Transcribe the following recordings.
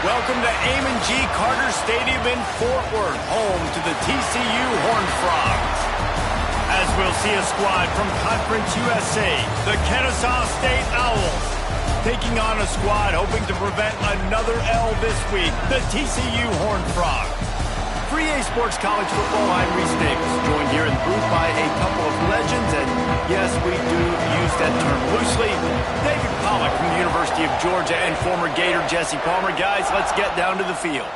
Welcome to Amon G. Carter Stadium in Fort Worth, home to the TCU Horned Frogs. As we'll see a squad from Conference USA, the Kennesaw State Owls, taking on a squad hoping to prevent another L this week, the TCU Horned Frogs. For EA Sports College Football, I'm Reese Davis, joined here in the booth by a couple of legends, and yes, we do use that term loosely. David Pollack from the University of Georgia and former Gator Jesse Palmer. Guys, let's get down to the field.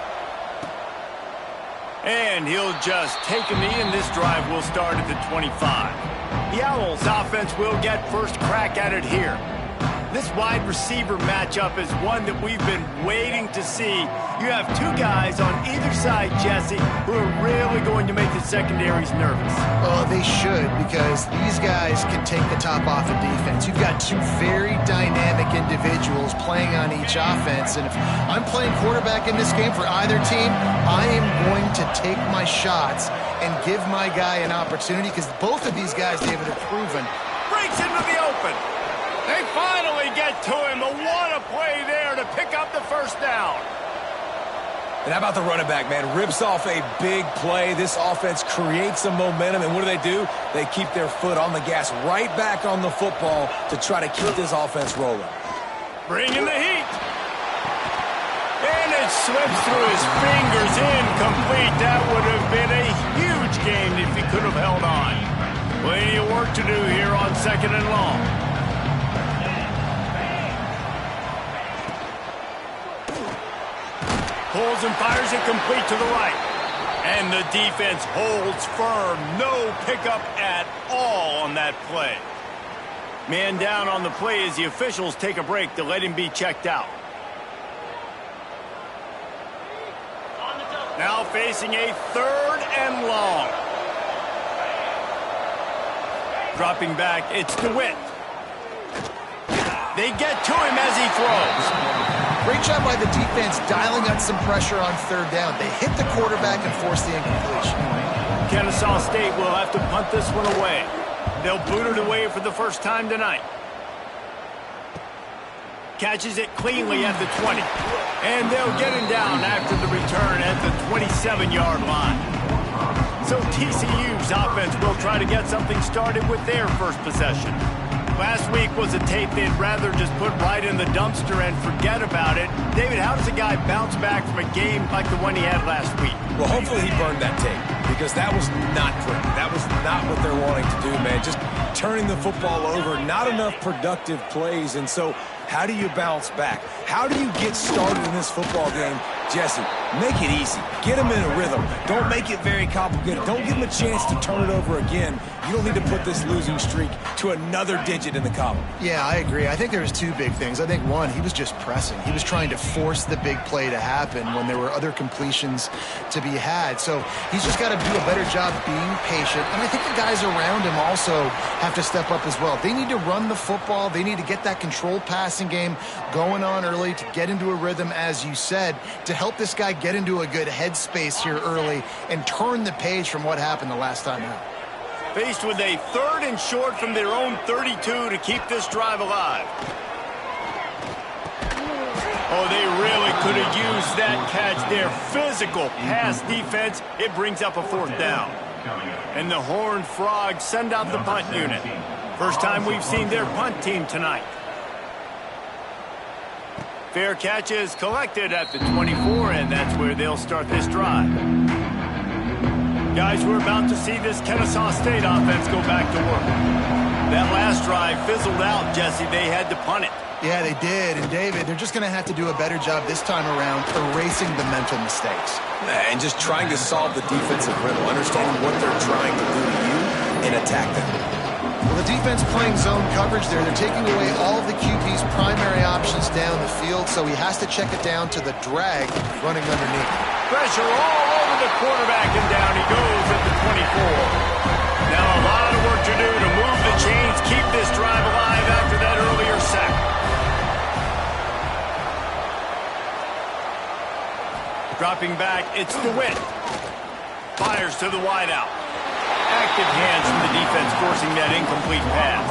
And he'll just take a knee, and this drive will start at the 25. The Owls offense will get first crack at it here. This wide receiver matchup is one that we've been waiting to see. You have two guys on either side, Jesse, who are really going to make the secondaries nervous. Well, they should, because these guys can take the top off of defense. You've got two very dynamic individuals playing on each offense, and if I'm playing quarterback in this game for either team, I am going to take my shots and give my guy an opportunity, because both of these guys, David, have proven. Breaks into the open. They finally get to him. What a play there to pick up the first down. And how about the running back, man? Rips off a big play. This offense creates some momentum, and what do? They keep their foot on the gas, right back on the football to try to keep this offense rolling. Bringing the heat. And it slips through his fingers, incomplete. That would have been a huge gain if he could have held on. Plenty of work to do here on 2nd and long. Pulls and fires it complete to the right. And the defense holds firm. No pickup at all on that play. Man down on the play as the officials take a break to let him be checked out. Now facing a 3rd and long. Dropping back, it's DeWitt. They get to him as he throws. Great job by the defense dialing up some pressure on 3rd down. They hit the quarterback and forced the incompletion. Kennesaw State will have to punt this one away. They'll boot it away for the first time tonight. Catches it cleanly at the 20. And they'll get him down after the return at the 27-yard line. So TCU's offense will try to get something started with their first possession. Last week was a tape they'd rather just put right in the dumpster and forget about it. David, how does a guy bounce back from a game like the one he had last week? Well, hopefully he burned that tape, because that was not pretty. That was not what they're wanting to do, man. Just turning the football over, not enough productive plays. And so how do you bounce back? How do you get started in this football game? Jesse, make it easy. Get them in a rhythm. Don't make it very complicated. Don't give them a chance to turn it over again. You don't need to put this losing streak to another digit in the column. Yeah, I agree. I think there was two big things. I think, one, he was just pressing. He was trying to force the big play to happen when there were other completions to be had. So he's just got to do a better job being patient. And I think the guys around him also have to step up as well. They need to run the football. They need to get that controlled passing game going on early to get into a rhythm, as you said, to help this guy get into a good headspace here early and turn the page from what happened the last time out. Faced with a 3rd and short from their own 32 to keep this drive alive. Oh, they really could have used that catch there. Physical pass defense. It brings up a 4th down. And the Horned Frogs send out the punt unit. First time we've seen their punt team tonight. Fair catch is collected at the 24, and that's where they'll start this drive. Guys, we're about to see this Kennesaw State offense go back to work. That last drive fizzled out, Jesse. They had to punt it. Yeah, they did. And, David, they're just going to have to do a better job this time around erasing the mental mistakes. And just trying to solve the defensive riddle, understanding what they're trying to do to you and attack them. Well, the defense playing zone coverage there. They're taking away all of the QB's primary options down the field, so he has to check it down to the drag running underneath. Pressure all over the quarterback, and down he goes at the 24. Now a lot of work to do to move the chains, keep this drive alive after that earlier sack. Dropping back, it's DeWitt. Fires to the wideout. Active hands from the defense forcing that incomplete pass.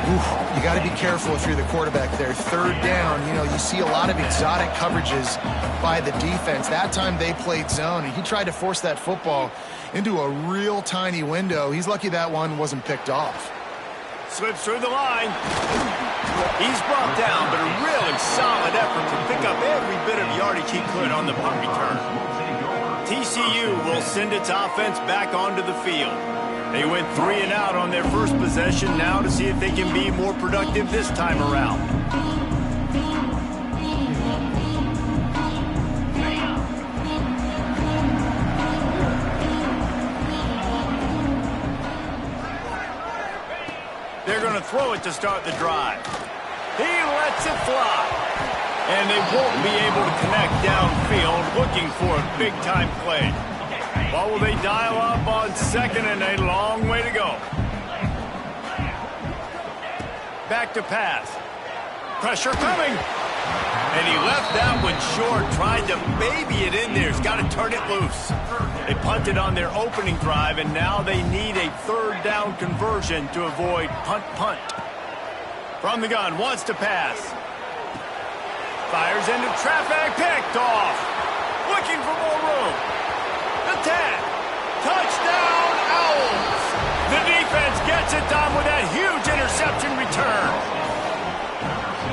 You got to be careful if you're the quarterback there. Third down, you see a lot of exotic coverages by the defense. That time they played zone, and he tried to force that football into a real tiny window. He's lucky that one wasn't picked off. Slips through the line. He's brought down, but a really solid effort to pick up every bit of yardage he could on the punt return. TCU will send its offense back onto the field. They went 3 and out on their first possession, now to see if they can be more productive this time around. They're going to throw it to start the drive. He lets it fly. And they won't be able to connect downfield, looking for a big-time play. What will they dial up on second and a long way to go? Back to pass. Pressure coming. And he left that one short, trying to baby it in there. He's got to turn it loose. They punted on their opening drive, and now they need a third down conversion to avoid punt. From the gun, wants to pass. Fires into traffic, picked off. Looking for more room. The tag. Touchdown, Owls. The defense gets it done with that huge interception return.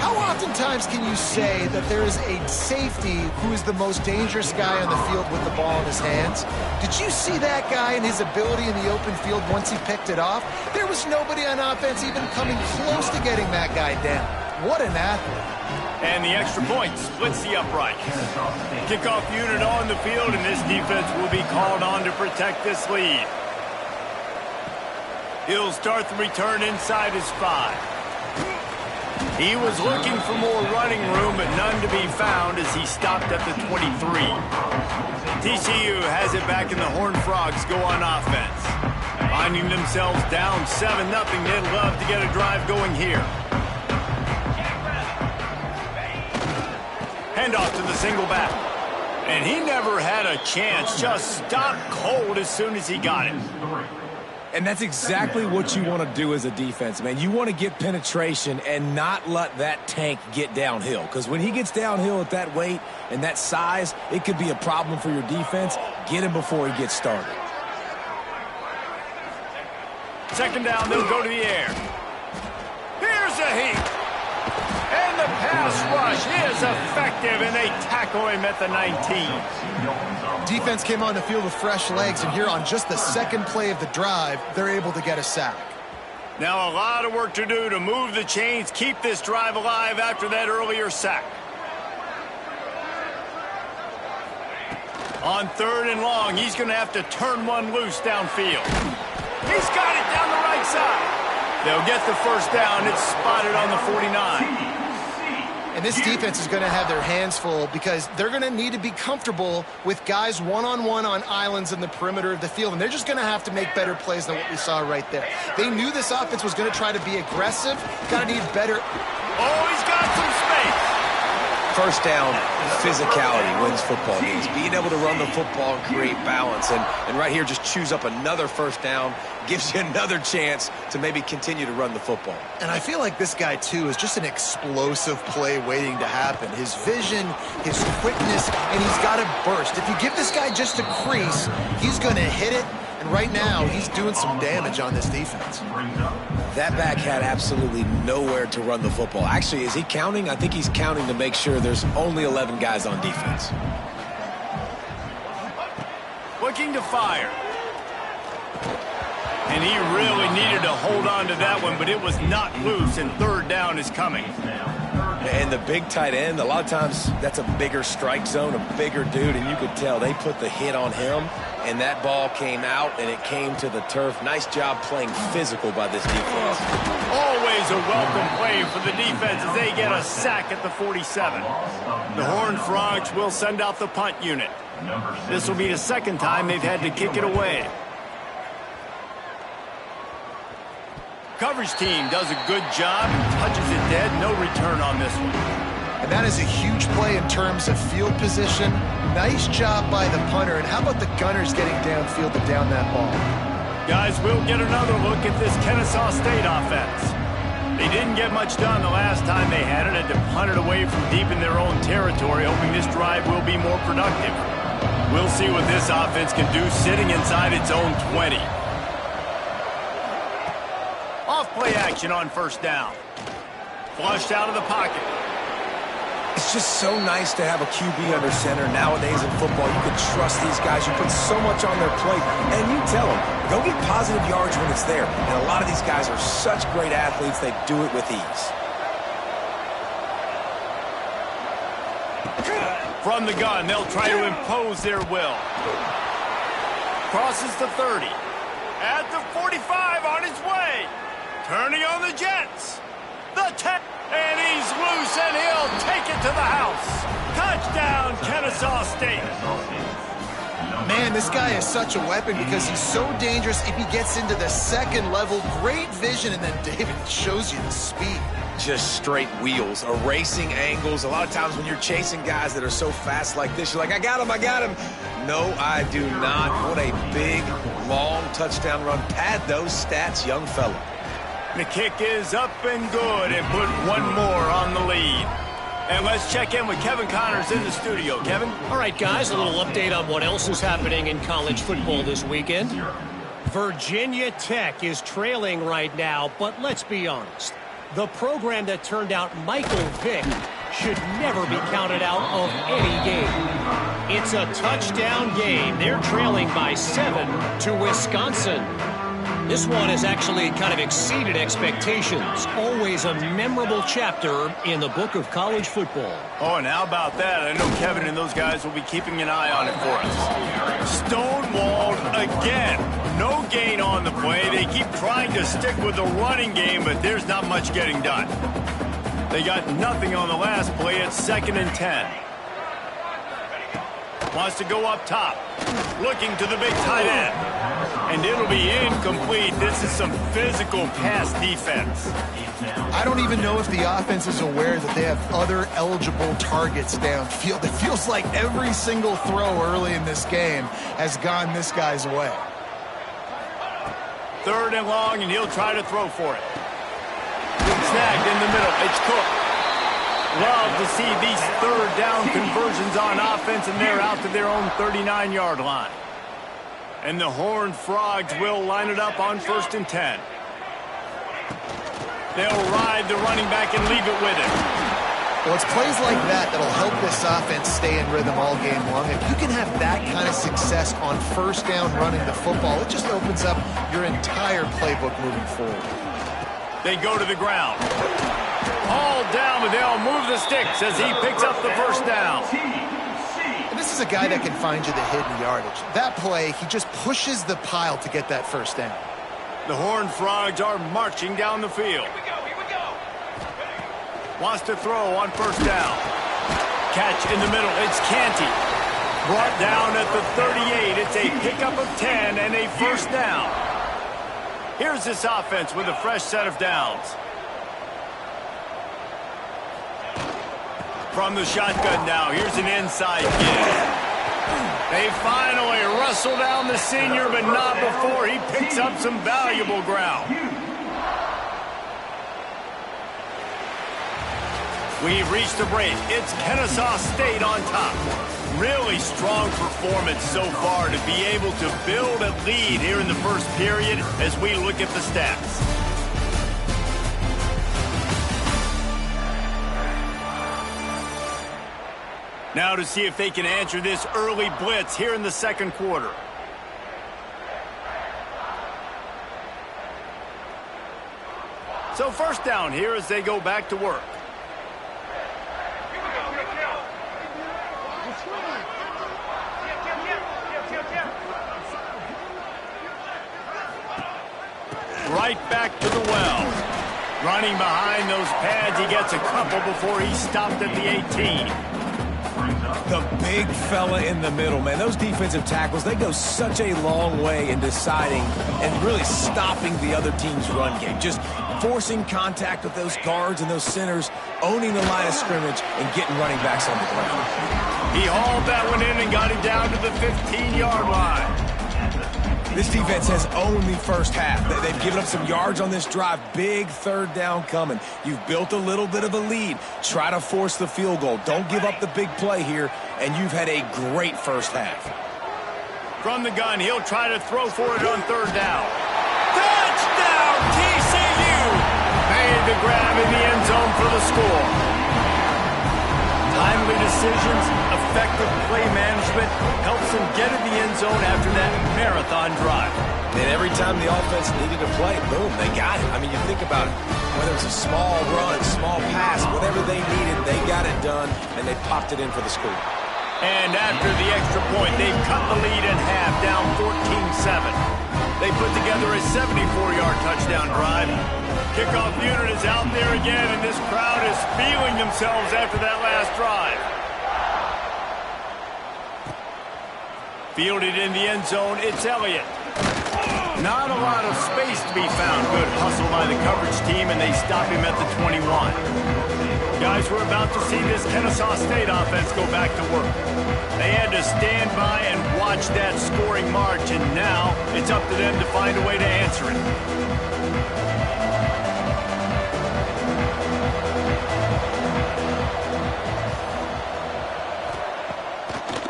How oftentimes can you say that there is a safety who is the most dangerous guy on the field with the ball in his hands? Did you see that guy and his ability in the open field once he picked it off? There was nobody on offense even coming close to getting that guy down. What an athlete. And the extra point splits the upright. Kickoff unit on the field, and this defense will be called on to protect this lead. He'll start the return inside his 5. He was looking for more running room, but none to be found as he stopped at the 23. TCU has it back, and the Horned Frogs go on offense. Finding themselves down 7-0, they'd love to get a drive going here. Handoff to the single back. And he never had a chance, just stopped cold as soon as he got it. And that's exactly what you want to do as a defense, man. You want to get penetration and not let that tank get downhill. Because when he gets downhill at that weight and that size, it could be a problem for your defense. Get him before he gets started. Second down, they'll go to the air. Here's a heat. And the pass rush is effective, and they tackle him at the 19. Defense came on the field with fresh legs, and here on just the second play of the drive, they're able to get a sack. Now a lot of work to do to move the chains, keep this drive alive after that earlier sack. On 3rd and long, he's going to have to turn one loose downfield. He's got it down the right side. They'll get the first down. It's spotted on the 49. And this defense is going to have their hands full because they're going to need to be comfortable with guys one-on-one on islands in the perimeter of the field. And they're just going to have to make better plays than what we saw right there. They knew this offense was going to try to be aggressive. Got to need better. Oh, he's got some space. First down, physicality wins football games. Being able to run the football and create balance. And right here, just choose up another first down. Gives you another chance to maybe continue to run the football. And I feel like this guy, too, is just an explosive play waiting to happen. His vision, his quickness, and he's got to burst. If you give this guy just a crease, he's going to hit it. And right now, he's doing some damage on this defense. That back had absolutely nowhere to run the football. Actually, is he counting? I think he's counting to make sure there's only 11 guys on defense. Looking to fire. And he really needed to hold on to that one, but it was not loose, and 3rd down is coming. And the big tight end, a lot of times that's a bigger strike zone, a bigger dude, and you could tell they put the hit on him, and that ball came out, and it came to the turf. Nice job playing physical by this defense. Always a welcome play for the defense as they get a sack at the 47. The Horned Frogs will send out the punt unit. This will be the second time they've had to kick it away. Coverage team does a good job, touches it dead, no return on this one. And that is a huge play in terms of field position. Nice job by the punter. And how about the gunners getting downfield to down that ball? Guys, we'll get another look at this Kennesaw State offense. They didn't get much done the last time they had it. Had to punt it away from deep in their own territory, hoping this drive will be more productive. We'll see what this offense can do sitting inside its own 20. Off play action on first down. Flushed out of the pocket. It's just so nice to have a QB under center. Nowadays in football, you can trust these guys. You put so much on their plate, and you tell them, go get positive yards when it's there. And a lot of these guys are such great athletes, they do it with ease. From the gun, they'll try to impose their will. Crosses the 30. At the 45, on his way. Turning on the Jets. The 10. And he's loose, and he'll take it to the house. Touchdown, Kennesaw State. Man, this guy is such a weapon because he's so dangerous if he gets into the second level. Great vision, and then David shows you the speed. Just straight wheels, erasing angles. A lot of times when you're chasing guys that are so fast like this, you're like, I got him, I got him. No, I do not. What a big, long touchdown run. Pad those stats, young fella. The kick is up and good, and put one more on the lead. And let's check in with Kevin Connors in the studio. Kevin? All right, guys, a little update on what else is happening in college football this weekend. Virginia Tech is trailing right now, but let's be honest. The program that turned out Michael Vick should never be counted out of any game. It's a touchdown game. They're trailing by 7 to Wisconsin. This one has actually kind of exceeded expectations. Always a memorable chapter in the book of college football. Oh, and how about that? I know Kevin and those guys will be keeping an eye on it for us. Stonewalled again. No gain on the play. They keep trying to stick with the running game, but there's not much getting done. They got nothing on the last play. It's 2nd and 10. Wants to go up top. Looking to the big tight end. And it'll be incomplete. This is some physical pass defense. I don't even know if the offense is aware that they have other eligible targets downfield. It feels like every single throw early in this game has gone this guy's way. 3rd and long, and he'll try to throw for it. Snagged in the middle. It's Cook. Love to see these 3rd down conversions on offense, and they're out to their own 39-yard line. And the Horned Frogs will line it up on 1st and 10. They'll ride the running back and leave it with him. Well, it's plays like that that'll help this offense stay in rhythm all game long. If you can have that kind of success on 1st down running the football, it just opens up your entire playbook moving forward. They go to the ground. All down, but they'll move the sticks as he picks up the 1st down. And this is a guy that can find you the hidden yardage. That play, he just pushes the pile to get that 1st down. The Horned Frogs are marching down the field. Here we go. Wants to throw on 1st down. Catch in the middle. It's Canty. Brought down at the 38. It's a pickup of 10 and a 1st down. Here's this offense with a fresh set of downs. From the shotgun now, here's an inside give. They finally wrestle down the senior, but not before he picks up some valuable ground. We've reached the break. It's Kennesaw State on top. Really strong performance so far to be able to build a lead here in the 1st period as we look at the stats. Now to see if they can answer this early blitz here in the 2nd quarter. So 1st down here as they go back to work. Right back to the well. Running behind those pads, he gets a couple before he stopped at the 18. The big fella in the middle, man. Those defensive tackles, they go such a long way in deciding and really stopping the other team's run game. Just forcing contact with those guards and those centers, owning the line of scrimmage, and getting running backs on the ground. He hauled that one in and got it down to the 15-yard line. This defense has owned the first half. They've given up some yards on this drive. Big third down coming. You've built a little bit of a lead. Try to force the field goal. Don't give up the big play here, and you've had a great first half. From the gun, he'll try to throw for it on third down. Touchdown, TCU! Made the grab in the end zone for the score. Timely decisions, effective play management helps them get in the end zone after that marathon drive. And every time the offense needed a play, boom, they got it. I mean, you think about it. Whether it's a small run, small pass, whatever they needed, they got it done, and they popped it in for the score. And after the extra point, they've cut the lead in half, down 14-7. They put together a 74-yard touchdown drive. Kickoff unit is out there again, and this crowd is feeling themselves after that last drive. Fielded in the end zone, it's Elliott. Not a lot of space to be found. Good hustle by the coverage team, and they stop him at the 21. Guys, we're about to see this Kennesaw State offense go back to work. They had to stand by and watch that scoring march, and now it's up to them to find a way to answer it.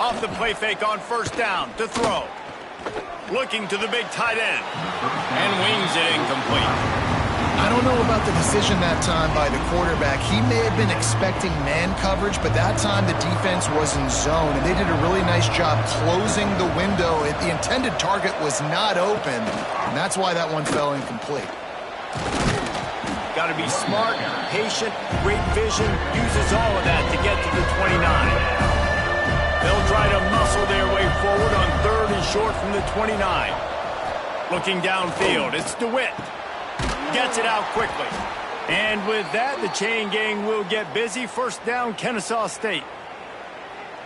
Off the play fake on first down to throw. Looking to the big tight end. And wings it incomplete. I don't know about the decision that time by the quarterback. He may have been expecting man coverage, but that time the defense was in zone, and they did a really nice job closing the window. The intended target was not open, and that's why that one fell incomplete. Got to be smart, patient, great vision, uses all of that to get to the 29. They'll try to muscle their way forward on third and short from the 29. Looking downfield, it's DeWitt. Gets it out quickly. And with that, the chain gang will get busy. First down, Kennesaw State.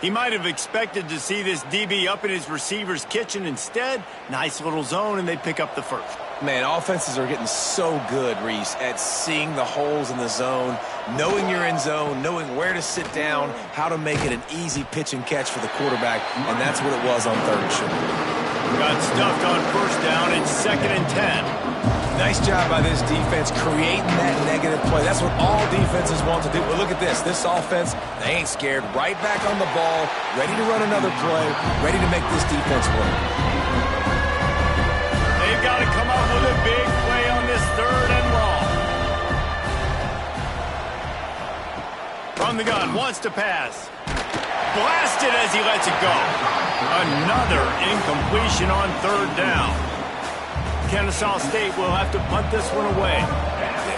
He might have expected to see this DB up in his receiver's kitchen. Instead, nice little zone, and they pick up the first. Man, offenses are getting so good, Reese, at seeing the holes in the zone, knowing you're in zone, knowing where to sit down, how to make it an easy pitch and catch for the quarterback, and that's what it was on third and short. Got stuffed on first down. It's 2nd and 10. Nice job by this defense creating that negative play. That's what all defenses want to do. But look at this. This offense, they ain't scared. Right back on the ball, ready to run another play, ready to make this defense work. They've got to come up with a big play on this third and long. From the gun, wants to pass. Blasted as he lets it go. Another incompletion on third down. Kennesaw State will have to punt this one away.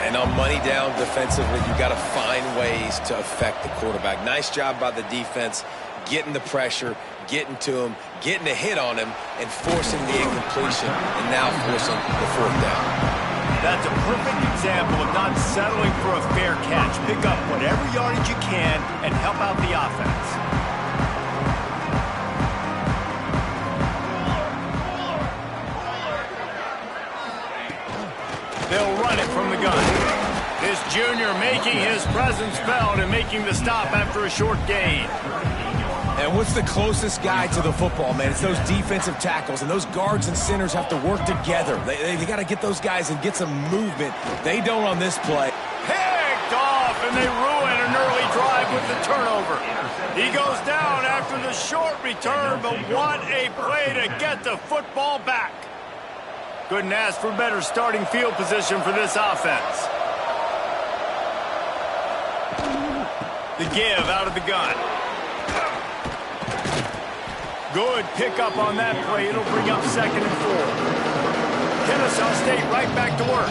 And on money down defensively, you got to find ways to affect the quarterback. Nice job by the defense, getting the pressure, getting to him, getting a hit on him, and forcing the incompletion, and now forcing the fourth down. That's a perfect example of not settling for a fair catch. Pick up whatever yardage you can and help out the offense. They'll run it from the gun. This junior making his presence felt and making the stop after a short gain. And what's the closest guy to the football, man? It's those defensive tackles, and those guards and centers have to work together. They got to get those guys and get some movement. They don't on this play. Picked off, and they ruin an early drive with the turnover. He goes down after the short return, but what a play to get the football back. Couldn't ask for better starting field position for this offense. The give out of the gun. Good pickup on that play. It'll bring up 2nd and 4. Kennesaw State right back to work.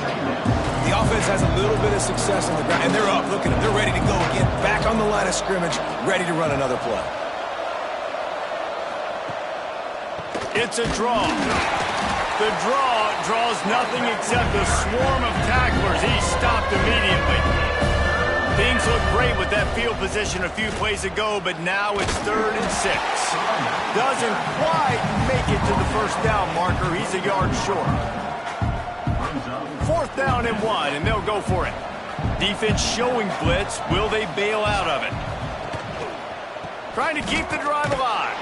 The offense has a little bit of success on the ground, and they're up. Look at them. They're ready to go again. Back on the line of scrimmage, ready to run another play. It's a draw. The draw draws nothing except a swarm of tacklers. He's stopped immediately. Things look great with that field position a few plays ago, but now it's 3rd and 6. Doesn't quite make it to the first down marker. He's a yard short. 4th down and 1, and they'll go for it. Defense showing blitz. Will they bail out of it? Trying to keep the drive alive.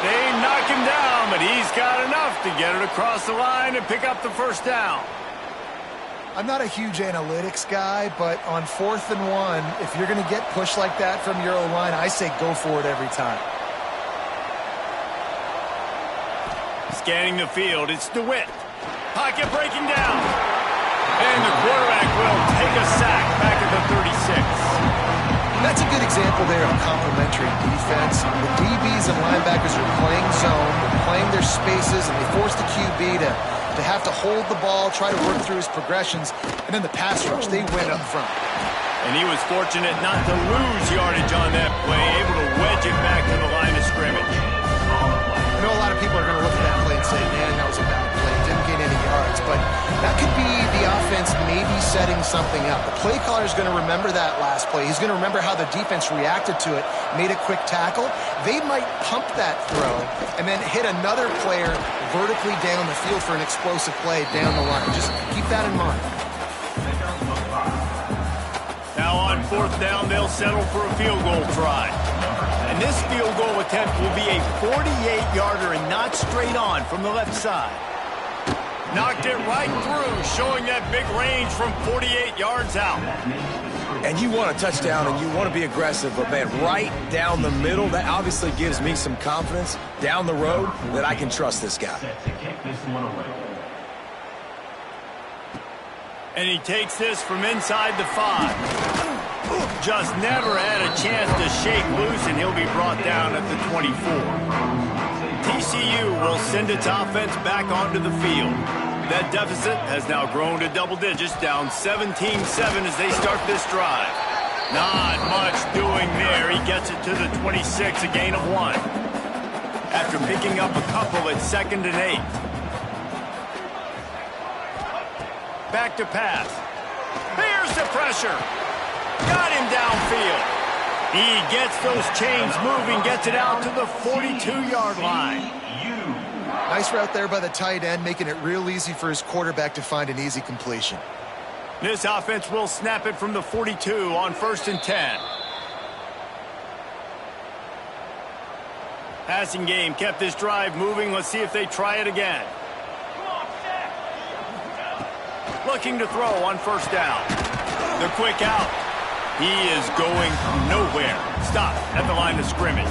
They knock him down, but he's got enough to get it across the line and pick up the first down. I'm not a huge analytics guy, but on 4th and 1, if you're going to get pushed like that from your O-line, I say go for it every time. Scanning the field, it's DeWitt. Pocket breaking down. And the quarterback will take a sack back at the 36. That's a good example there of complementary defense. The DBs and linebackers are playing zone, they're playing their spaces, and they force the QB to have to hold the ball, try to work through his progressions, and then the pass rush, they win up front. And he was fortunate not to lose yardage on that play, able to wedge it back to the line of scrimmage. I know a lot of people are going to look at that play and say, man, that was a bad play, didn't gain any yards, but that could be the offense maybe setting something up. The play caller is going to remember that last play. He's going to remember how the defense reacted to it, made a quick tackle. They might pump that throw and then hit another player vertically down the field for an explosive play down the line. Just keep that in mind. Now on 4th down, they'll settle for a field goal try. And this field goal attempt will be a 48-yarder and not straight on from the left side. Knocked it right through, showing that big range from 48 yards out. And you want a touchdown and you want to be aggressive, but man, right down the middle, that obviously gives me some confidence down the road that I can trust this guy. And he takes this from inside the 5. Just never had a chance to shake loose, and he'll be brought down at the 24. TCU will send its offense back onto the field. That deficit has now grown to double digits, down 17-7 as they start this drive. Not much doing there. He gets it to the 26, a gain of 1. After picking up a couple at 2nd and 8. Back to pass. Here's the pressure. Got him downfield. He gets those chains moving, gets it out to the 42-yard line. Nice route there by the tight end, making it real easy for his quarterback to find an easy completion. This offense will snap it from the 42 on 1st and 10. Passing game kept this drive moving. Let's see if they try it again. Looking to throw on 1st down. The quick out. He is going nowhere. Stop at the line of scrimmage.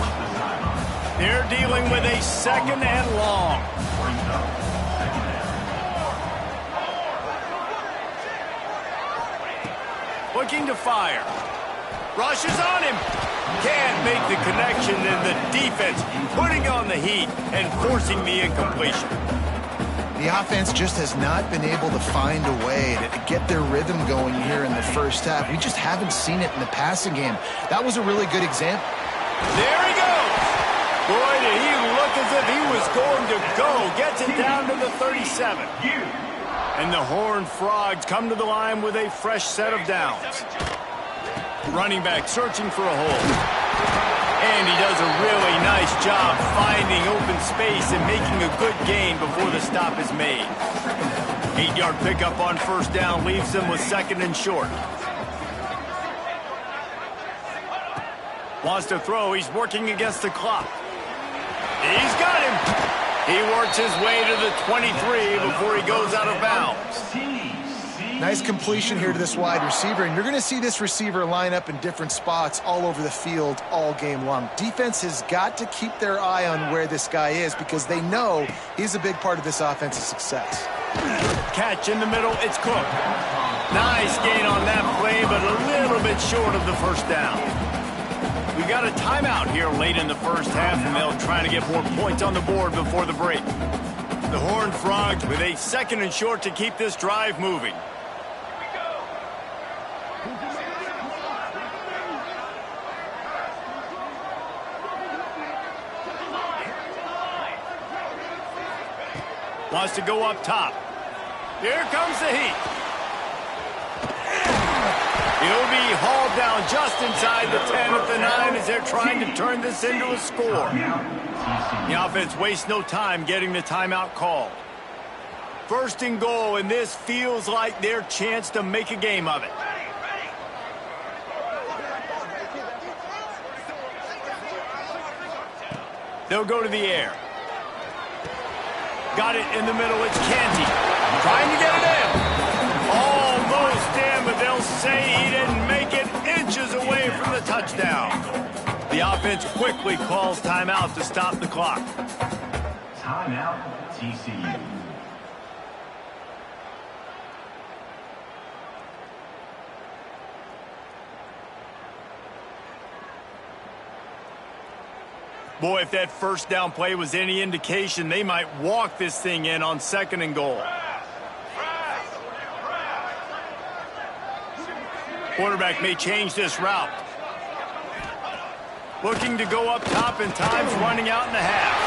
They're dealing with a 2nd and long. Looking to fire. Rushes on him. Can't make the connection, and the defense putting on the heat and forcing the incompletion. The offense just has not been able to find a way to get their rhythm going here in the first half. We just haven't seen it in the passing game. That was a really good example. There he goes. Boy, did he look as if he was going to go. Gets it down to the 37. And the Horned Frogs come to the line with a fresh set of downs. Running back searching for a hole. And he does a really nice job finding open space and making a good gain before the stop is made. 8-yard pickup on 1st down leaves them with 2nd and short. Wants to throw. He's working against the clock. He's got him. He works his way to the 23 before he goes out of bounds. Nice completion here to this wide receiver, and you're going to see this receiver line up in different spots all over the field all game long. Defense has got to keep their eye on where this guy is because they know he's a big part of this offense's success. Catch in the middle, it's Cook. Nice gain on that play, but a little bit short of the 1st down. We got a timeout here late in the first half, and they'll try to get more points on the board before the break. The Horned Frogs with a 2nd and short to keep this drive moving. Wants to go up top. Here comes the heat. He'll be hauled down just inside the 10 at the 9 as they're trying to turn this into a score. The offense wastes no time getting the timeout called. 1st and goal, and this feels like their chance to make a game of it. They'll go to the air. Got it in the middle. It's Canty. Trying to get it in. Almost in, but they'll say he didn't make it, inches away from the touchdown. The offense quickly calls timeout to stop the clock. Timeout, TCU. Boy, if that first down play was any indication, they might walk this thing in on 2nd and goal. Quarterback may change this route. Looking to go up top, and time's running out in the half.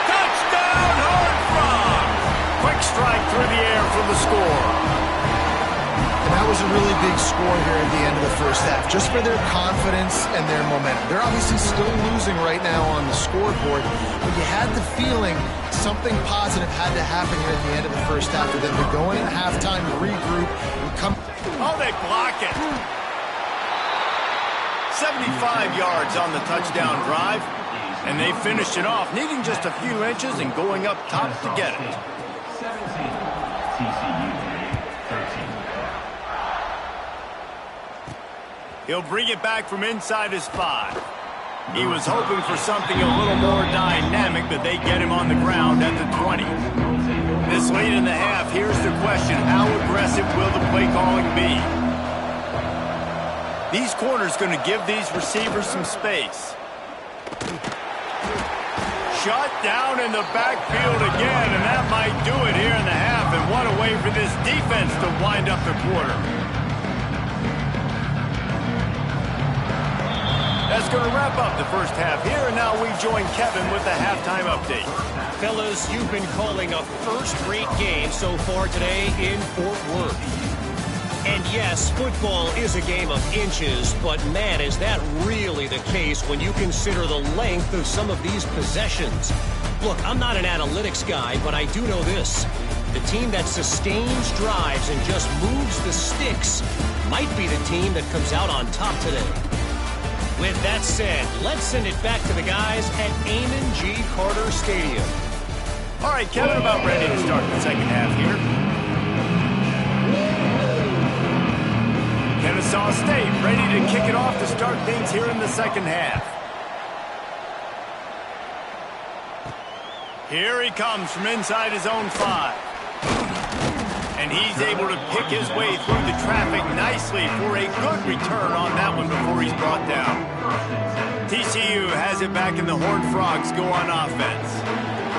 Touchdown, Horned Frogs! Quick strike through the air for the score. And that was a really big score here at the end of the first half, just for their confidence and their momentum. They're obviously still losing right now on the scoreboard, but you had the feeling something positive had to happen here at the end of the first half for them to go in at halftime, regroup, and come. Oh, they block it. 75 yards on the touchdown drive, and they finished it off, needing just a few inches and going up top to get it. 17, TCU 13. He'll bring it back from inside his 5. He was hoping for something a little more dynamic, but they get him on the ground at the 20. This late in the half, here's the question: how aggressive will the play calling be? These corners going to give these receivers some space. Shut down in the backfield again, and that might do it here in the half. And what a way for this defense to wind up the quarter. That's going to wrap up the first half here, and now we join Kevin with the halftime update. Fellas, you've been calling a first-rate game so far today in Fort Worth. And yes, football is a game of inches, but man, is that really the case when you consider the length of some of these possessions. Look, I'm not an analytics guy, but I do know this. The team that sustains drives and just moves the sticks might be the team that comes out on top today. With that said, let's send it back to the guys at Amon G. Carter Stadium. All right, Kevin, about ready to start the second half here. Kennesaw State ready to kick it off to start things here in the second half. Here he comes from inside his own 5. And he's able to pick his way through the traffic nicely for a good return on that one before he's brought down. TCU has it back, and the Horned Frogs go on offense.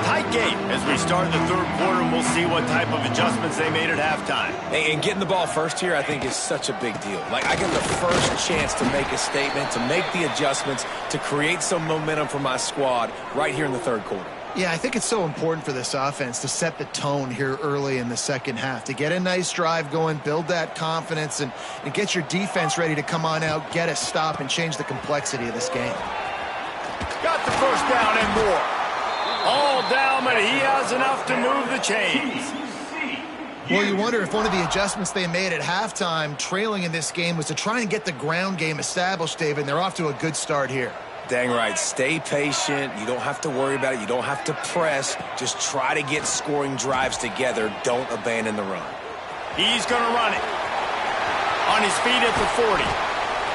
Tight game as we start the third quarter, and we'll see what type of adjustments they made at halftime. And getting the ball first here, I think, is such a big deal. Like, I get the first chance to make a statement, to make the adjustments, to create some momentum for my squad right here in the third quarter. Yeah, I think it's so important for this offense to set the tone here early in the second half, to get a nice drive going, build that confidence, and get your defense ready to come on out, get a stop, and change the complexity of this game. Got the first down and more. All down, but he has enough to move the chains. Well, you wonder if one of the adjustments they made at halftime, trailing in this game, was to try and get the ground game established, David, and they're off to a good start here. Dang right. Stay patient. You don't have to worry about it. You don't have to press. Just try to get scoring drives together. Don't abandon the run. He's going to run it. On his feet at the 40.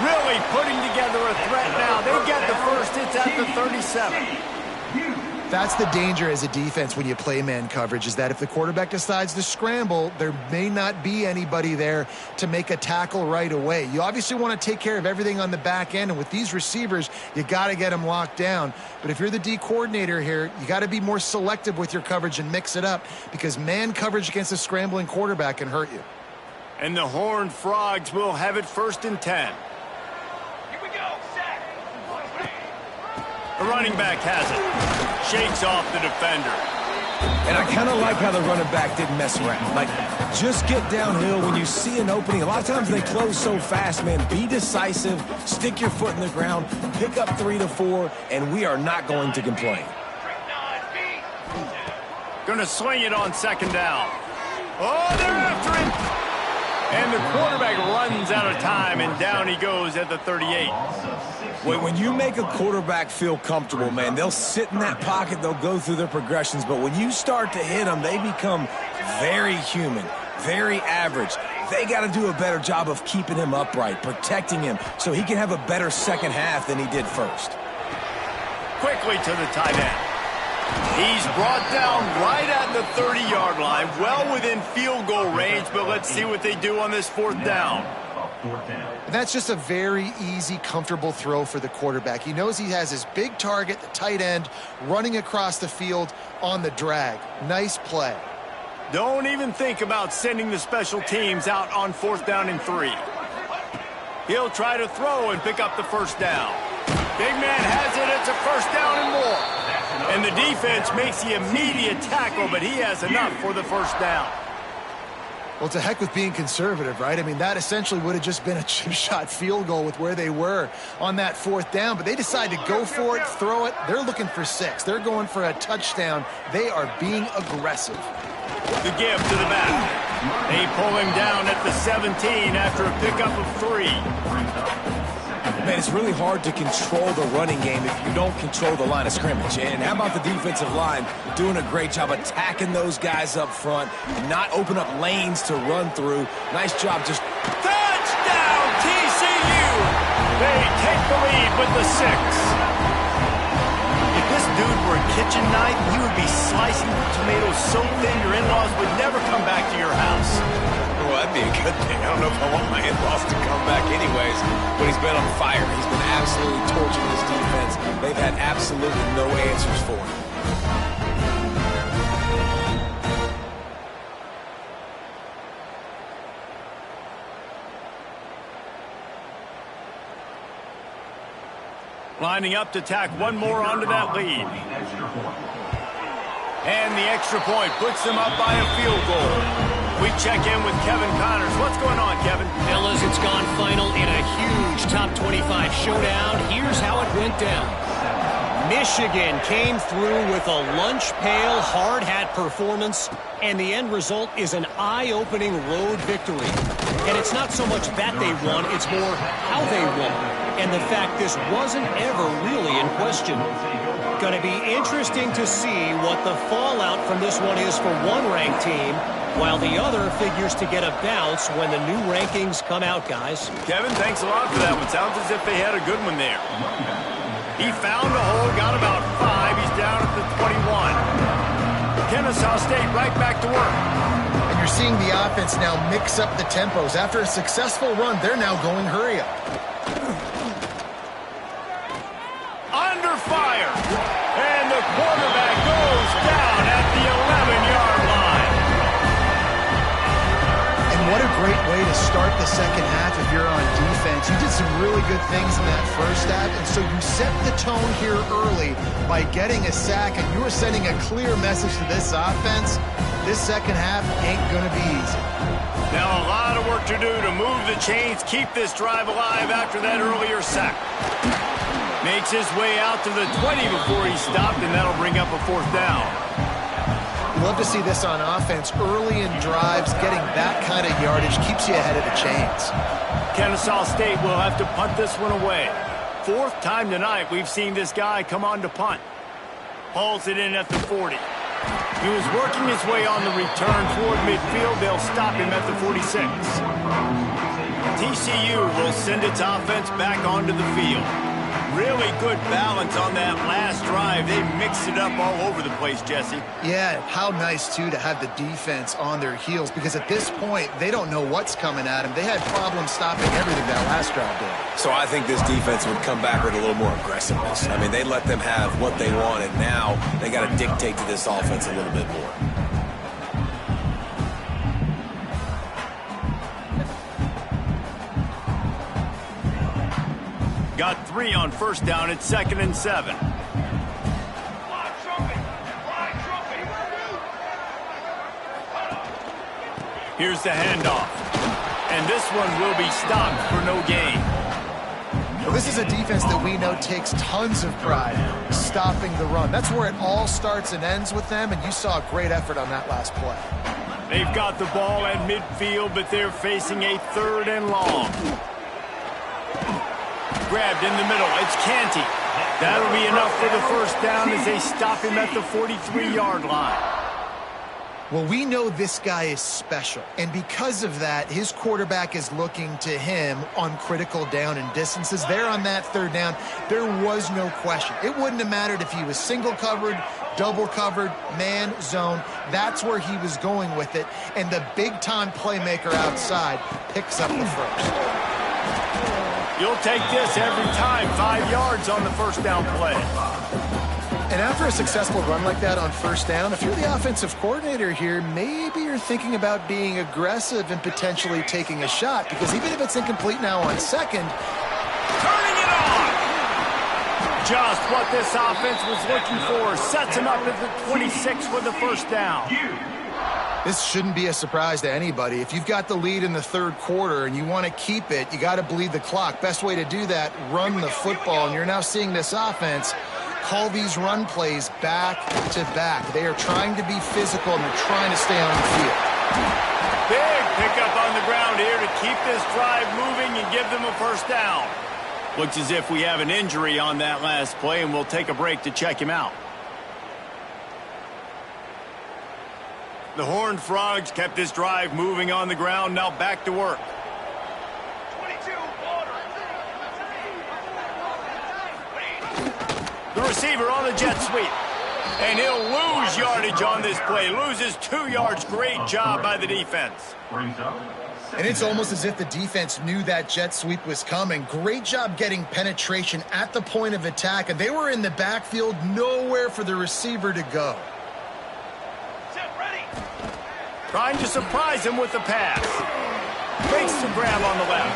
Really putting together a threat now. They get the first. It's at the 37. That's the danger as a defense when you play man coverage, is that if the quarterback decides to scramble, there may not be anybody there to make a tackle right away. You obviously want to take care of everything on the back end, and with these receivers, you got to get them locked down. But if you're the D coordinator here, you got to be more selective with your coverage and mix it up, because man coverage against a scrambling quarterback can hurt you. And the Horned Frogs will have it 1st and 10. The running back has it. Shakes off the defender. And I kind of like how the running back didn't mess around. Like, just get downhill when you see an opening. A lot of times they close so fast, man. Be decisive. Stick your foot in the ground. Pick up 3 to 4, and we are not going to complain. Going to swing it on 2nd down. Oh, they're after him. And the quarterback runs out of time, and down he goes at the 38. When you make a quarterback feel comfortable, man, they'll sit in that pocket, they'll go through their progressions, but when you start to hit them, they become very human, very average. They got to do a better job of keeping him upright, protecting him, so he can have a better second half than he did first. Quickly to the tight end. He's brought down right at the 30-yard line, well within field goal range, but let's see what they do on this fourth down. And that's just a very easy, comfortable throw for the quarterback. He knows he has his big target, the tight end, running across the field on the drag. Nice play. Don't even think about sending the special teams out on fourth down and 3. He'll try to throw and pick up the first down. Big man has it. It's a first down and more. And the defense makes the immediate tackle, but he has enough for the first down. Well, to heck with being conservative, right? I mean, that essentially would have just been a chip shot field goal with where they were on that fourth down. But they decide to go for it, throw it. They're looking for 6. They're going for a touchdown. They are being aggressive. The give to the back. They pull him down at the 17 after a pickup of 3. Man, it's really hard to control the running game if you don't control the line of scrimmage. And how about the defensive line doing a great job attacking those guys up front, not open up lanes to run through. Nice job just... Touchdown, TCU! They take the lead with the 6. If this dude were a kitchen knife, he would be slicing tomatoes so thin your in-laws would never come back to your house. Well, that'd be a good thing. I don't know if I want my in-laws to come back anyways, but he's been on fire. He's been absolutely torching this defense. They've had absolutely no answers for him. Lining up to tack one more onto that lead. And the extra point puts them up by a field goal. We check in with Kevin Connors. What's going on, Kevin? Fellas, it's gone final in a huge top 25 showdown. Here's how it went down. Michigan came through with a lunch pail hard hat performance, and the end result is an eye-opening road victory. And it's not so much that they won, it's more how they won. And the fact this wasn't ever really in question. Going to be interesting to see what the fallout from this one is for one ranked team, while the other figures to get a bounce when the new rankings come out, guys. Kevin, thanks a lot for that one. Sounds as if they had a good one there. He found a hole, got about 5. He's down at the 21. Kennesaw State right back to work. And you're seeing the offense now mix up the tempos. After a successful run, they're now going hurry up. Under fire. And the quarterback goes down at the 11-yard line. And what a great way to start the second half if you're on defense. You did some really good things in that first half, and so you set the tone here early by getting a sack, and you are sending a clear message to this offense. This second half ain't going to be easy. Now a lot of work to do to move the chains, keep this drive alive after that earlier sack. Makes his way out to the 20 before he stopped, and that'll bring up a fourth down. Love to see this on offense. Early in drives, getting that kind of yardage keeps you ahead of the chains. Kennesaw State will have to punt this one away. 4th time tonight we've seen this guy come on to punt. Hauls it in at the 40. He was working his way on the return toward midfield. They'll stop him at the 46. TCU will send its offense back onto the field. Really good balance on that last drive. They mixed it up all over the place, Jesse. Yeah, how nice, too, to have the defense on their heels, because at this point, they don't know what's coming at them. They had problems stopping everything that last drive did. So I think this defense would come back with a little more aggressiveness. I mean, they let them have what they want, and now they got to dictate to this offense a little bit more. Got 3 on first down. It's 2nd and 7. Here's the handoff. And this one will be stopped for no gain. Well, this is a defense that we know takes tons of pride stopping the run. That's where it all starts and ends with them, and you saw a great effort on that last play. They've got the ball at midfield, but they're facing a 3rd and long. Grabbed in the middle. It's Canty. That'll be enough for the first down as they stop him at the 43-yard line. Well, we know this guy is special, and because of that, his quarterback is looking to him on critical down and distances. There on that 3rd down, there was no question. It wouldn't have mattered if he was single covered, double covered, man, zone. That's where he was going with it, and the big-time playmaker outside picks up the first. You'll take this every time. 5 yards on the first down play. And after a successful run like that on first down, if you're the offensive coordinator here, maybe you're thinking about being aggressive and potentially taking a shot, because even if it's incomplete now on second, turning it on! Just what this offense was looking for. Sets him up at the 26 with the first down. this shouldn't be a surprise to anybody. If you've got the lead in the 3rd quarter and you want to keep it, you got to bleed the clock. Best way to do that, run the football. And you're now seeing this offense call these run plays back to back. They are trying to be physical, and they're trying to stay on the field. Big pickup on the ground here to keep this drive moving and give them a first down. Looks as if we have an injury on that last play, and we'll take a break to check him out. The Horned Frogs kept this drive moving on the ground. Now back to work. The receiver on the jet sweep. And he'll lose yardage on this play. Loses 2 yards. Great job by the defense. And it's almost as if the defense knew that jet sweep was coming. Great job getting penetration at the point of attack. And they were in the backfield, nowhere for the receiver to go. Trying to surprise him with the pass. Makes the grab on the left.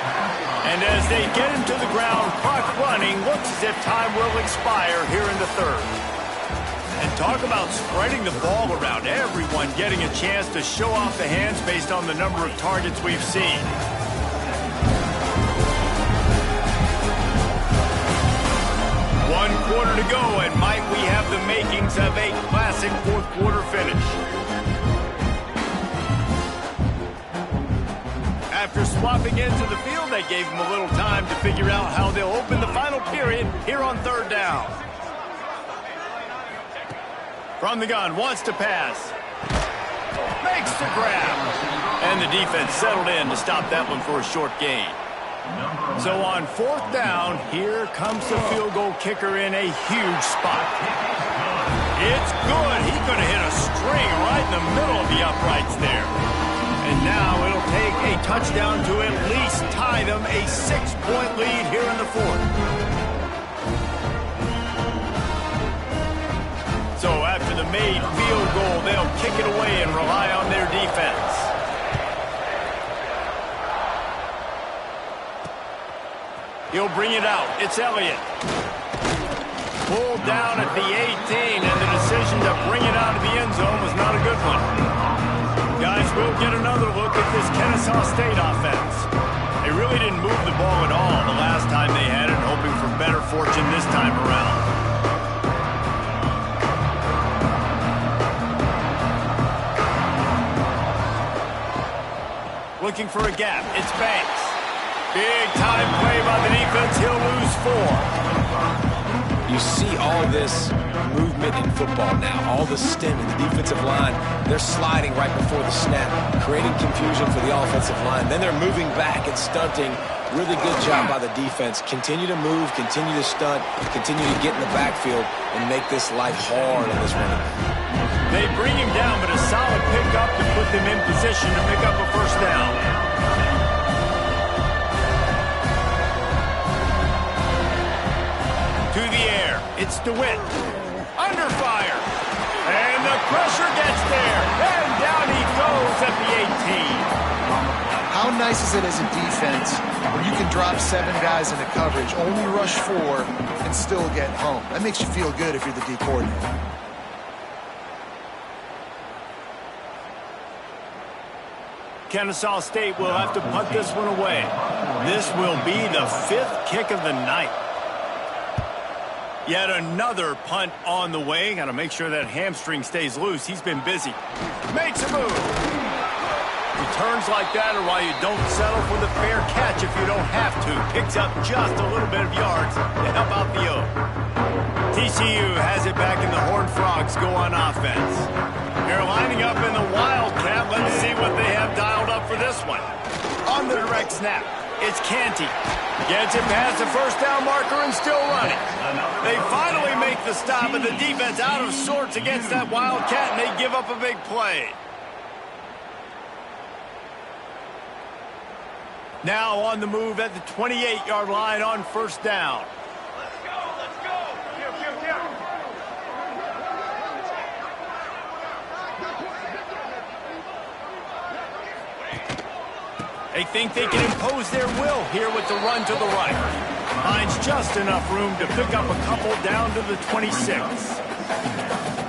And as they get him to the ground, clock running, looks as if time will expire here in the 3rd. And talk about spreading the ball around. Everyone getting a chance to show off the hands based on the number of targets we've seen. One quarter to go, and might we have the makings of a classic 4th quarter finish. After swapping into the field, they gave him a little time to figure out how they'll open the final period here on 3rd down. From the gun, wants to pass. Makes the grab. And the defense settled in to stop that one for a short gain. So on 4th down, here comes the field goal kicker in a huge spot. It's good. He's going to hit a string right in the middle of the uprights there. And now it'll take a touchdown to at least tie them a 6-point lead here in the 4th. So after the made field goal, they'll kick it away and rely on their defense. He'll bring it out. It's Elliott. Pulled down at the 18, and the decision to bring it out of the end zone was not a good one. Guys, we'll get another look at this Kennesaw State offense. They really didn't move the ball at all the last time they had it, hoping for better fortune this time around. Looking for a gap. It's Banks. Big time play by the defense. He'll lose 4. You see all this movement in football now, all the stem in the defensive line. They're sliding right before the snap, creating confusion for the offensive line. Then they're moving back and stunting. Really good job by the defense. Continue to move, continue to stunt, continue to get in the backfield and make this life hard on this running back. They bring him down, but a solid pickup to put them in position to pick up a first down. To the air, it's DeWitt. Under fire. And the pressure gets there. And down he goes at the 18. How nice is it as a defense where you can drop 7 guys into coverage, only rush 4, and still get home? That makes you feel good if you're the D coordinator. Kennesaw State will have to punt this one away. This will be the 5th kick of the night. Yet another punt on the way. Got to make sure that hamstring stays loose. He's been busy. Makes a move. Returns like that are why you don't settle for the fair catch if you don't have to. Picks up just a little bit of yards to help out the O. TCU has it back in the Horned Frogs go on offense. They're lining up in the Wildcat. Let's see what they have dialed up for this one. On the direct snap, it's Canty. Gets it past the first down marker and still running. They finally make the stop, and the defense out of sorts against that Wildcat, and they give up a big play. Now on the move at the 28-yard line on first down. Let's go, let's go. They think they can impose their will here with the run to the right. Finds just enough room to pick up a couple down to the 26.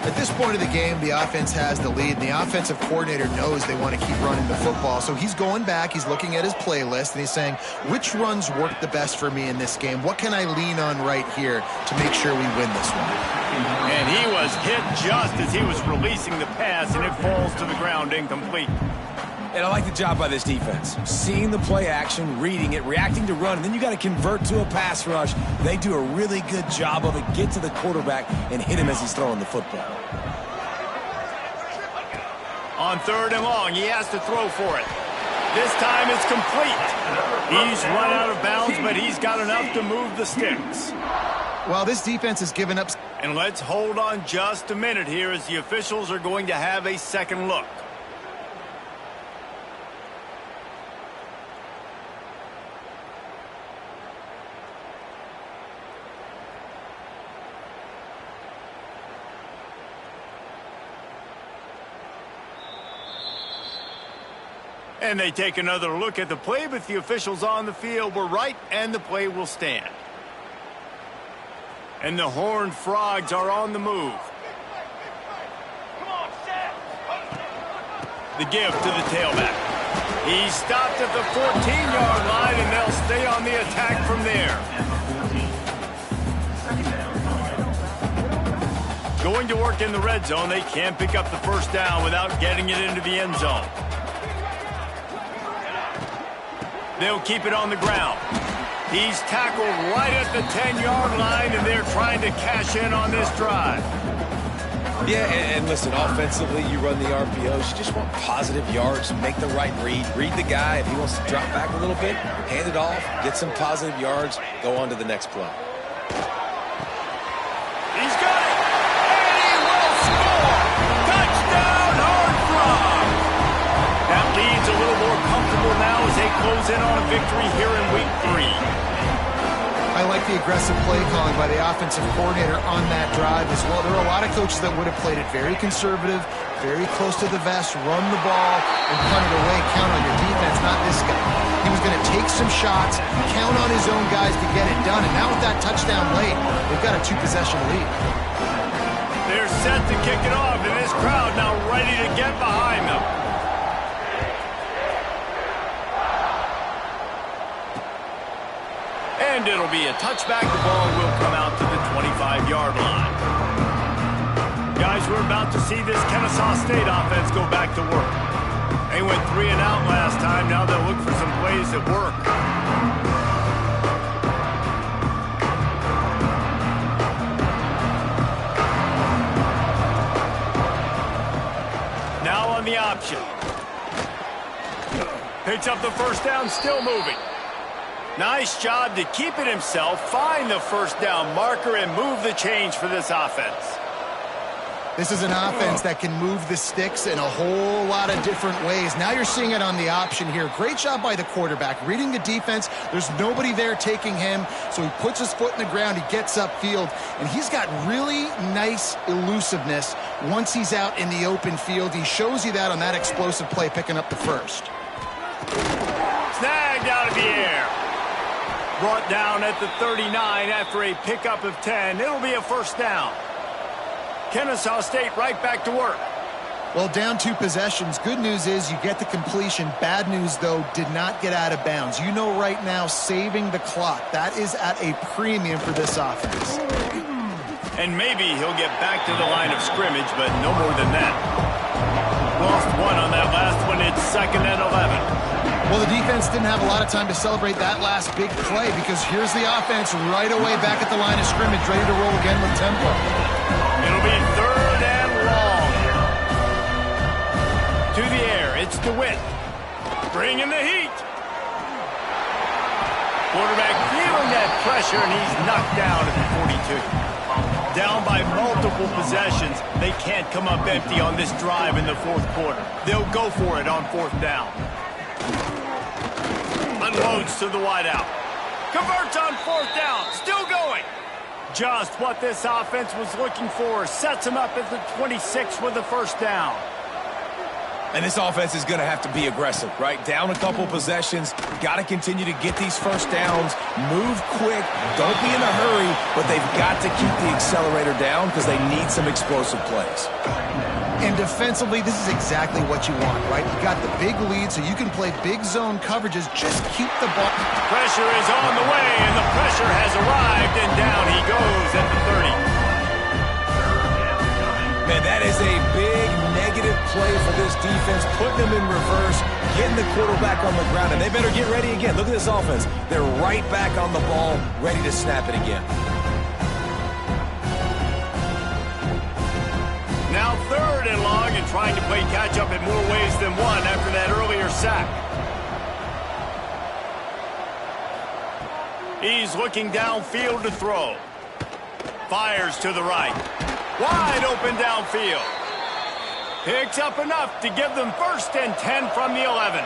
At this point of the game, the offense has the lead, and the offensive coordinator knows they want to keep running the football. So he's going back, he's looking at his playlist, and he's saying, which runs work the best for me in this game? What can I lean on right here to make sure we win this one? And he was hit just as he was releasing the pass, and it falls to the ground incomplete. And I like the job by this defense. Seeing the play action, reading it, reacting to run, and then you got to convert to a pass rush. They do a really good job of it. Get to the quarterback and hit him as he's throwing the football. On third and long, he has to throw for it. This time it's complete. He's run out of bounds, but he's got enough to move the sticks. Well, this defense has given up. And let's hold on just a minute here as the officials are going to have a second look. And they take another look at the play, but the officials on the field were right, and the play will stand. And the Horned Frogs are on the move. The give to the tailback. He stopped at the 14-yard line, and they'll stay on the attack from there. Going to work in the red zone, they can't pick up the first down without getting it into the end zone. They'll keep it on the ground. He's tackled right at the 10-yard line, and they're trying to cash in on this drive. Yeah, and listen, offensively, you run the RPOs. You just want positive yards, make the right read. Read the guy. If he wants to drop back a little bit, hand it off, get some positive yards, go on to the next play. He's got it, and he will score! Touchdown, Horned Frogs! That lead's a little more comfortable now as they close in on a victory here in Week 3. I like the aggressive play calling by the offensive coordinator on that drive as well. There are a lot of coaches that would have played it very conservative, very close to the vest, run the ball, and punt it away. Count on your defense, not this guy. He was going to take some shots, count on his own guys to get it done, and now with that touchdown late, they've got a 2-possession lead. They're set to kick it off, and this crowd now ready to get behind them. And it'll be a touchback. The ball will come out to the 25-yard line. Guys, we're about to see this Kennesaw State offense go back to work. They went 3 and out last time. Now they'll look for some plays that work. Now on the option. Picks up the first down, still moving. Nice job to keep it himself, find the first down marker, and move the change for this offense. This is an offense that can move the sticks in a whole lot of different ways. Now you're seeing it on the option here. Great job by the quarterback. Reading the defense, there's nobody there taking him, so he puts his foot in the ground, he gets upfield, and he's got really nice elusiveness once he's out in the open field. He shows you that on that explosive play, picking up the first. Snagged out of the air. Brought down at the 39 after a pickup of 10. It'll be a first down. Kennesaw State right back to work. Well, down 2 possessions. Good news is you get the completion. Bad news, though, did not get out of bounds. You know right now, saving the clock. That is at a premium for this offense. And maybe he'll get back to the line of scrimmage, but no more than that. Lost one on that last one. It's It's 2nd and 11. Well, the defense didn't have a lot of time to celebrate that last big play because here's the offense right away back at the line of scrimmage, ready to roll again with tempo. It'll be 3rd and long. To the air, it's DeWitt. Bringing the heat. Quarterback feeling that pressure, and he's knocked down at the 42. Down by multiple possessions. They can't come up empty on this drive in the 4th quarter. They'll go for it on 4th down. Unloads to the wideout. Converts on 4th down. Still going. Just what this offense was looking for. Sets him up at the 26 with the 1st down. And this offense is going to have to be aggressive, right? Down a couple possessions. Got to continue to get these 1st downs. Move quick. Don't be in a hurry. But they've got to keep the accelerator down because they need some explosive plays. And defensively, this is exactly what you want, right? You got the big lead, so you can play big zone coverages. Just keep the ball. Pressure is on the way, and the pressure has arrived, and down he goes at the 30. Man, that is a big negative play for this defense, putting them in reverse, getting the quarterback on the ground, and they better get ready again. Look at this offense. They're right back on the ball, ready to snap it again. Now 3rd and long, and trying to play catch-up in more ways than one after that earlier sack. He's looking downfield to throw. Fires to the right. Wide open downfield. Picks up enough to give them 1st and 10 from the 11.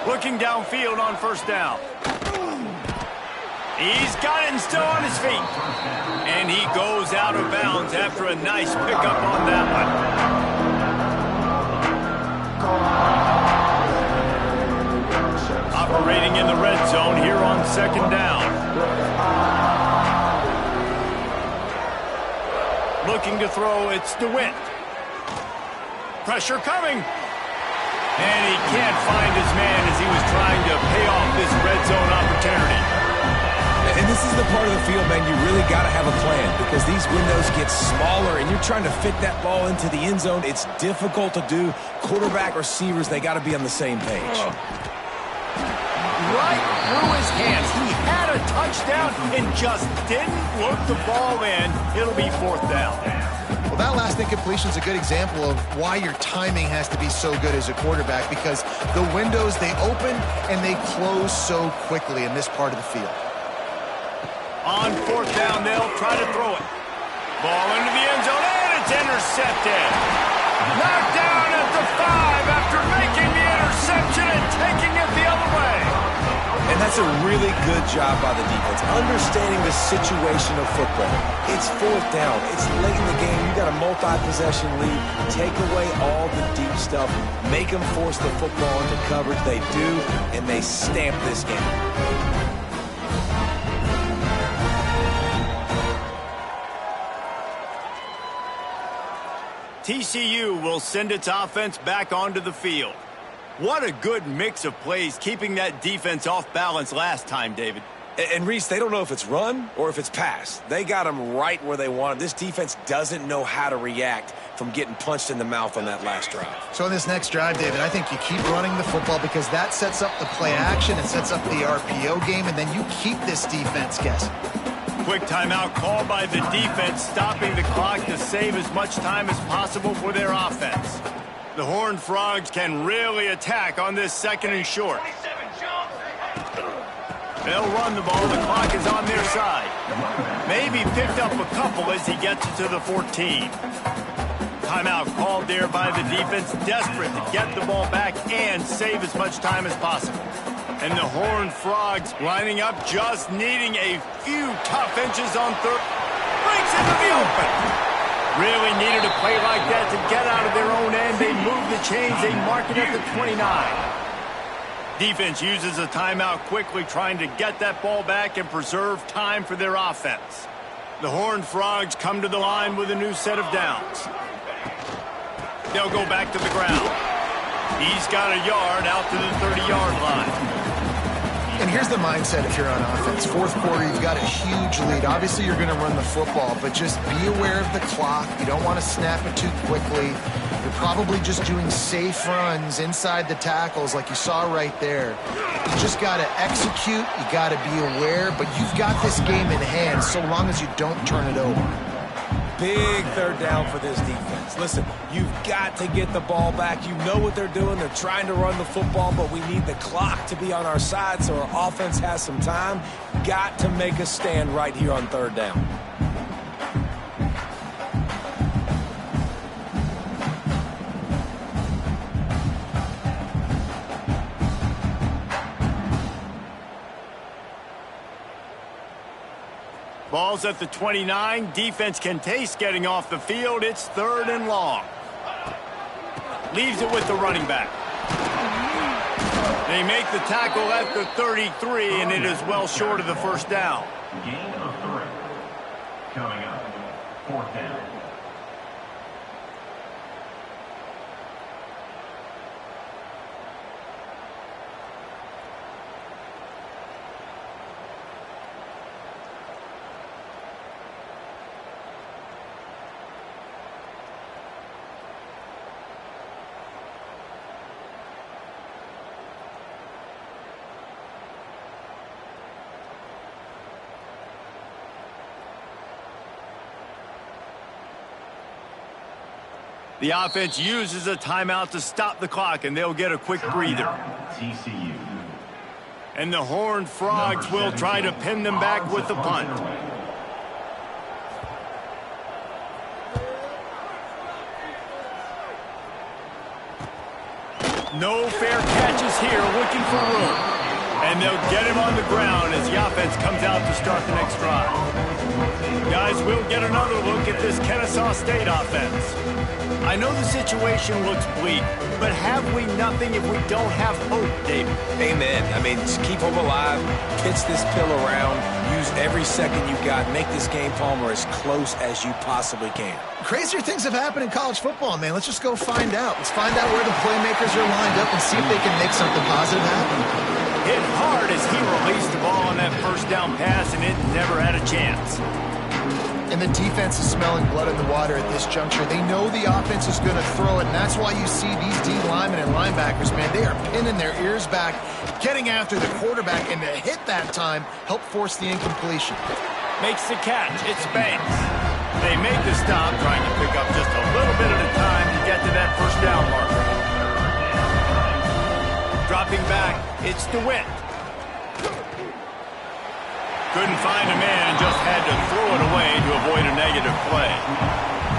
Looking downfield on 1st down. He's got it and still on his feet. And he goes out of bounds after a nice pickup on that one. Operating in the red zone here on 2nd down. Looking to throw, it's DeWitt. Pressure coming. And he can't find his man as he was trying to pay off this red zone opportunity. And this is the part of the field, man, you really got to have a plan because these windows get smaller and you're trying to fit that ball into the end zone. It's difficult to do. Quarterback, receivers, they got to be on the same page. Right through his hands. He had a touchdown and just didn't look the ball in. It'll be 4th down. Well, that last incompletion is a good example of why your timing has to be so good as a quarterback because the windows, they open and they close so quickly in this part of the field. On 4th down, they'll try to throw it. Ball into the end zone, and it's intercepted. Knocked down at the 5 after making the interception and taking it the other way. And that's a really good job by the defense, understanding the situation of football. It's 4th down. It's late in the game. You got a multi-possession lead. Take away all the deep stuff. Make them force the football into coverage. They do, and they stamp this game. TCU will send its offense back onto the field. What a good mix of plays keeping that defense off balance last time, David. And Reese, they don't know if it's run or if it's pass. They got them right where they want them. This defense doesn't know how to react from getting punched in the mouth on that last drive. So in this next drive, David, I think you keep running the football because that sets up the play action, it sets up the RPO game, and then you keep this defense guessing. Quick timeout called by the defense, stopping the clock to save as much time as possible for their offense. The Horned Frogs can really attack on this 2nd and short. They'll run the ball. The clock is on their side. Maybe picked up a couple as he gets it to the 14. Timeout called there by the defense, desperate to get the ball back and save as much time as possible. And the Horned Frogs lining up, just needing a few tough inches on 3rd. Breaks into the open. Really needed a play like that to get out of their own end. They move the chains. They mark it at the 29. Defense uses a timeout quickly, trying to get that ball back and preserve time for their offense. The Horned Frogs come to the line with a new set of downs. They'll go back to the ground. He's got a yard out to the 30-yard line. And And here's the mindset if you're on offense. Fourth quarter, you've got a huge lead. Obviously, you're going to run the football, but just be aware of the clock. You don't want to snap it too quickly. You're probably just doing safe runs inside the tackles like you saw right there. You just got to execute. You got to be aware, but you've got this game in hand so long as you don't turn it over. Big third down for this defense. Listen, you've got to get the ball back. You know what they're doing. They're trying to run the football, but we need the clock to be on our side so our offense has some time. Got to make a stand right here on third down. Ball's at the 29. Defense can taste getting off the field. It's 3rd and long. Leaves it with the running back. They make the tackle at the 33, and it is well short of the first down. Gain of 3. Coming up, 4th down. The offense uses a timeout to stop the clock, and they'll get a quick breather. TCU. And the Horned Frogs will try to pin them back with the punt. No fair catches here, looking for room. And they'll get him on the ground as the offense comes out to start the next drive. Guys, we'll get another look at this Kennesaw State offense. I know the situation looks bleak, but have we nothing if we don't have hope, David? Amen. I mean, just keep hope alive, pitch this pill around, use every second you got, make this game, Palmer, as close as you possibly can. Crazier things have happened in college football, man. Let's just go find out. Let's find out where the playmakers are lined up and see if they can make something positive happen. Hit hard as he released the ball on that first down pass, and it never had a chance. And the defense is smelling blood in the water at this juncture. They know the offense is going to throw it, and that's why you see these D linemen and linebackers, man, they are pinning their ears back, getting after the quarterback, and the hit that time helped force the incompletion. Makes the catch. It's Banks. They make the stop, trying to pick up just a little bit at a time to get to that first down marker. Dropping back, it's DeWitt. Couldn't find a man, just had to throw it away to avoid a negative play.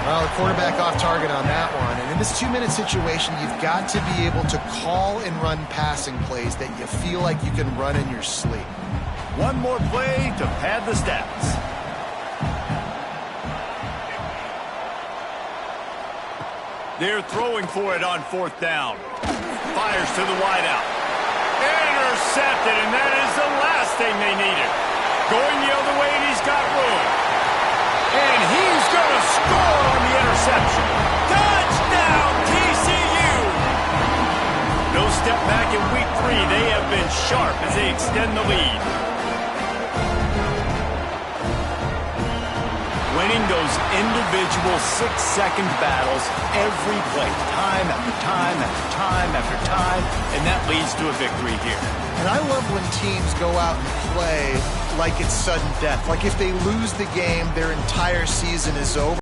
Well, the quarterback off target on that one. And in this 2-minute situation, you've got to be able to call and run passing plays that you feel like you can run in your sleep. One more play to pad the stats. They're throwing for it on 4th down. Fires to the wideout. Intercepted, and that is the last thing they needed. Going the other way, and he's got room. And he's going to score on the interception. Touchdown, TCU! No step back in week 3. They have been sharp as they extend the lead. Winning those individual 6-second battles every play, time after time after time after time, and that leads to a victory here. And I love when teams go out and play like it's sudden death. Like if they lose the game, their entire season is over.